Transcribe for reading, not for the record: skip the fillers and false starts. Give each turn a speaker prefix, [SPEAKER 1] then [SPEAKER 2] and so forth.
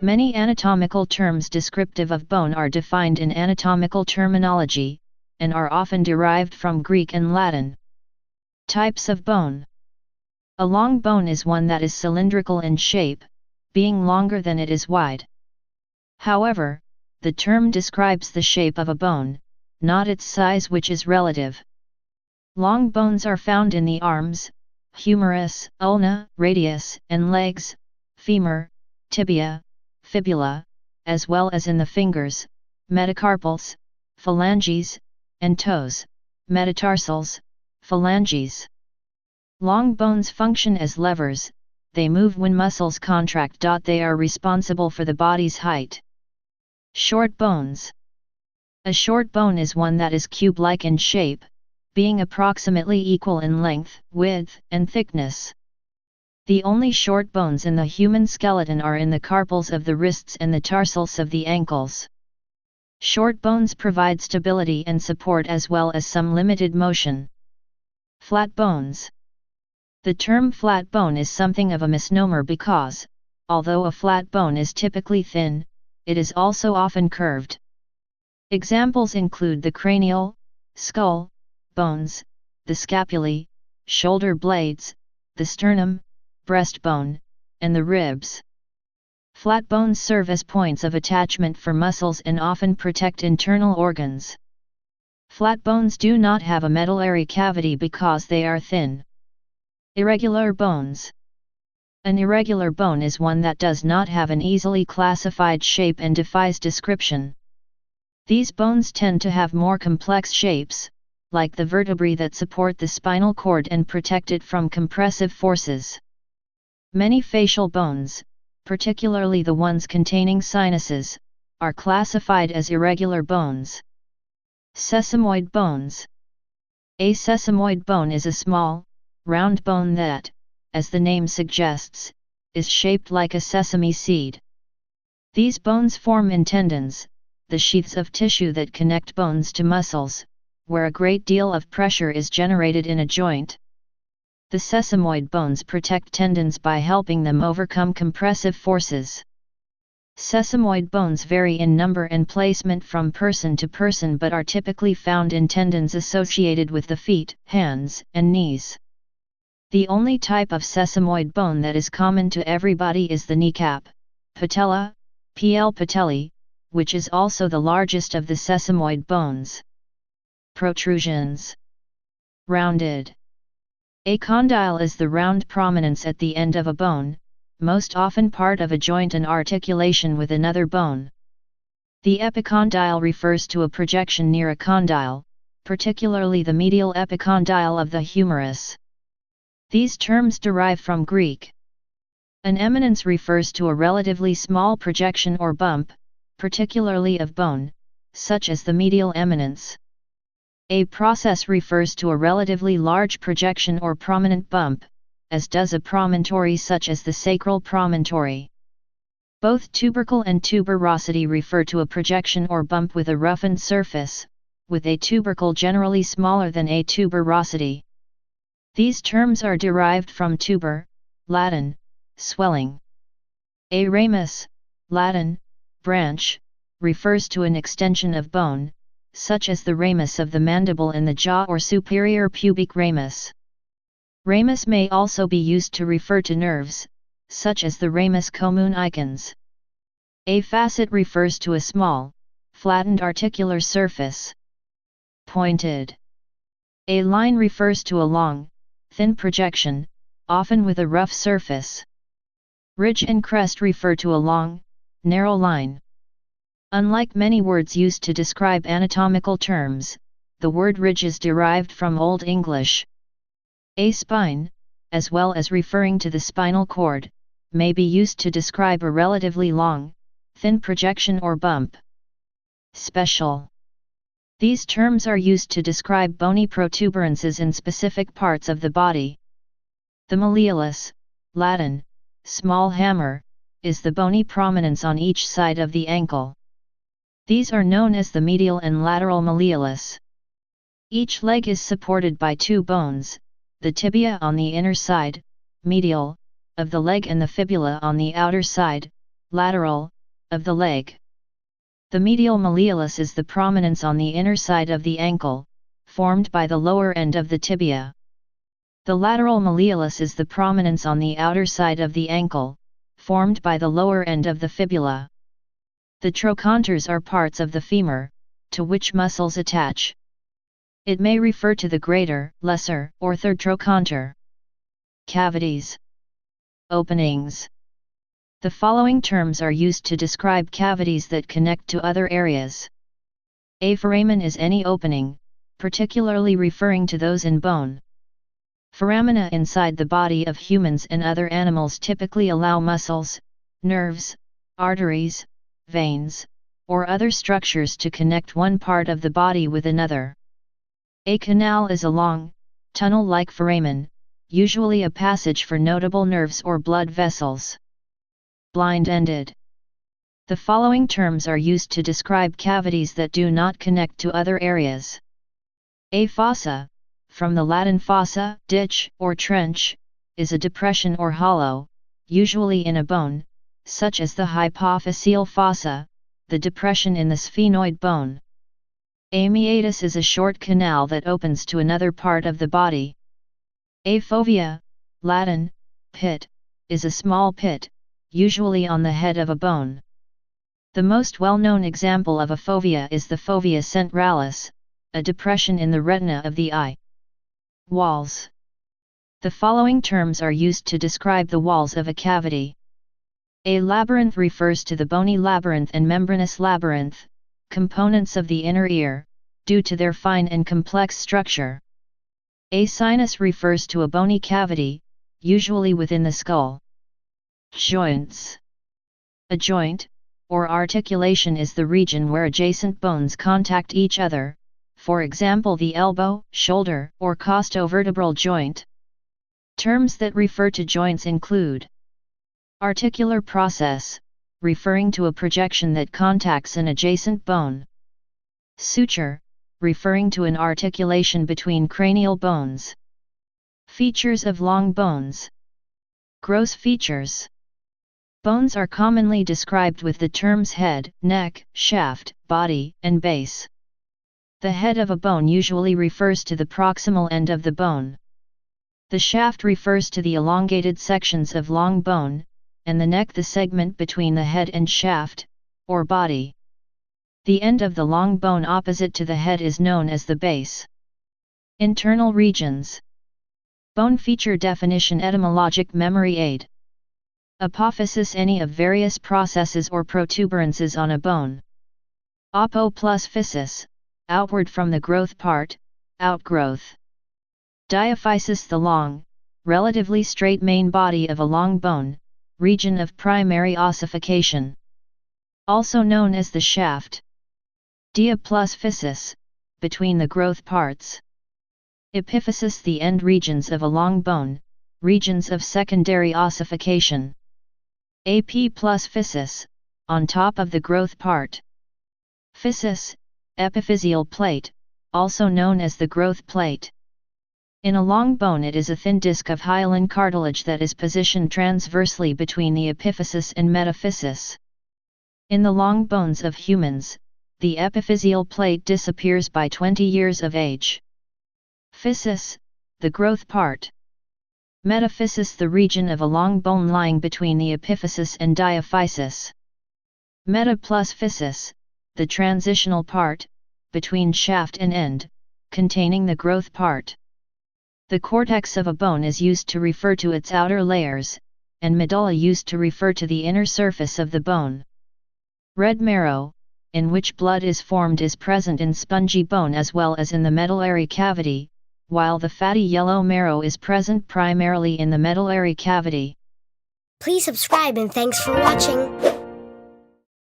[SPEAKER 1] Many anatomical terms descriptive of bone are defined in anatomical terminology, and are often derived from Greek and Latin. Types of bone. A long bone is one that is cylindrical in shape, being longer than it is wide. However, the term describes the shape of a bone, not its size, which is relative. Long bones are found in the arms, humerus, ulna, radius, and legs, femur, tibia, fibula, as well as in the fingers, metacarpals, phalanges, and toes, metatarsals, phalanges. Long bones function as levers, they move when muscles contract. They are responsible for the body's height. Short bones. A short bone is one that is cube-like in shape, being approximately equal in length, width, and thickness. The only short bones in the human skeleton are in the carpals of the wrists and the tarsals of the ankles. Short bones provide stability and support as well as some limited motion. Flat bones. The term flat bone is something of a misnomer because, although a flat bone is typically thin, it is also often curved. Examples include the cranial, skull, bones, the scapulae, shoulder blades, the sternum, breastbone, and the ribs. Flat bones serve as points of attachment for muscles and often protect internal organs. Flat bones do not have a medullary cavity because they are thin. Irregular bones. An irregular bone is one that does not have an easily classified shape and defies description. These bones tend to have more complex shapes, like the vertebrae that support the spinal cord and protect it from compressive forces. Many facial bones, particularly the ones containing sinuses, are classified as irregular bones. Sesamoid bones. A sesamoid bone is a small, round bone that, as the name suggests, is shaped like a sesame seed. These bones form in tendons, the sheaths of tissue that connect bones to muscles, where a great deal of pressure is generated in a joint. The sesamoid bones protect tendons by helping them overcome compressive forces. Sesamoid bones vary in number and placement from person to person but are typically found in tendons associated with the feet, hands, and knees. The only type of sesamoid bone that is common to everybody is the kneecap, patella, PL patelli, which is also the largest of the sesamoid bones. Protrusions. Rounded. A condyle is the round prominence at the end of a bone, most often part of a joint and articulation with another bone. The epicondyle refers to a projection near a condyle, particularly the medial epicondyle of the humerus. These terms derive from Greek. An eminence refers to a relatively small projection or bump, particularly of bone, such as the medial eminence. A process refers to a relatively large projection or prominent bump, as does a promontory such as the sacral promontory. Both tubercle and tuberosity refer to a projection or bump with a roughened surface, with a tubercle generally smaller than a tuberosity. These terms are derived from tuber, Latin, swelling. A ramus, Latin, branch, refers to an extension of bone, such as the ramus of the mandible in the jaw or superior pubic ramus. Ramus may also be used to refer to nerves, such as the ramus communicans. A facet refers to a small, flattened articular surface. Pointed. A line refers to a long, thin projection, often with a rough surface. Ridge and crest refer to a long, narrow line. Unlike many words used to describe anatomical terms, the word ridge is derived from Old English. A spine, as well as referring to the spinal cord, may be used to describe a relatively long, thin projection or bump. Special. These terms are used to describe bony protuberances in specific parts of the body. The malleolus, Latin, small hammer, is the bony prominence on each side of the ankle. These are known as the medial and lateral malleolus. Each leg is supported by two bones, the tibia on the inner side, medial, of the leg and the fibula on the outer side, lateral, of the leg. The medial malleolus is the prominence on the inner side of the ankle, formed by the lower end of the tibia. The lateral malleolus is the prominence on the outer side of the ankle, formed by the lower end of the fibula. The trochanters are parts of the femur, to which muscles attach. It may refer to the greater, lesser, or third trochanter. Cavities. Openings. The following terms are used to describe cavities that connect to other areas. A foramen is any opening, particularly referring to those in bone. Foramina inside the body of humans and other animals typically allow muscles, nerves, arteries, veins, or other structures to connect one part of the body with another. A canal is a long, tunnel-like foramen, usually a passage for notable nerves or blood vessels. Blind-ended. The following terms are used to describe cavities that do not connect to other areas. A fossa, from the Latin fossa, ditch or trench, is a depression or hollow, usually in a bone, such as the hypophyseal fossa, the depression in the sphenoid bone. A meatus is a short canal that opens to another part of the body. A fovea, Latin, pit, is a small pit, usually on the head of a bone. The most well-known example of a fovea is the fovea centralis, a depression in the retina of the eye. Walls. The following terms are used to describe the walls of a cavity. A labyrinth refers to the bony labyrinth and membranous labyrinth, components of the inner ear, due to their fine and complex structure. A sinus refers to a bony cavity, usually within the skull. Joints. A joint, or articulation, is the region where adjacent bones contact each other, for example the elbow, shoulder, or costovertebral joint. Terms that refer to joints include articular process, referring to a projection that contacts an adjacent bone. Suture, referring to an articulation between cranial bones. Features of long bones. Gross features. Bones are commonly described with the terms head, neck, shaft, body, and base. The head of a bone usually refers to the proximal end of the bone. The shaft refers to the elongated sections of long bone, and the neck the segment between the head and shaft, or body. The end of the long bone opposite to the head is known as the base. Internal regions. Bone feature definition. Etymologic memory aid. Apophysis, any of various processes or protuberances on a bone. Apo plus physis, outward from the growth part, outgrowth. Diaphysis, the long, relatively straight main body of a long bone, region of primary ossification. Also known as the shaft. Dia plus physis, between the growth parts. Epiphysis, the end regions of a long bone, regions of secondary ossification. AP plus physis, on top of the growth part. Phasis, epiphysial plate, also known as the growth plate. In a long bone it is a thin disc of hyaline cartilage that is positioned transversely between the epiphysis and metaphysis. In the long bones of humans, the epiphysial plate disappears by 20 years of age. Phasis, the growth part. Metaphysis, the region of a long bone lying between the epiphysis and diaphysis. Meta plus physis, the transitional part, between shaft and end, containing the growth part. The cortex of a bone is used to refer to its outer layers, and medulla used to refer to the inner surface of the bone. Red marrow, in which blood is formed, is present in spongy bone as well as in the medullary cavity, while the fatty yellow marrow is present primarily in the medullary cavity.
[SPEAKER 2] Please subscribe and thanks for watching.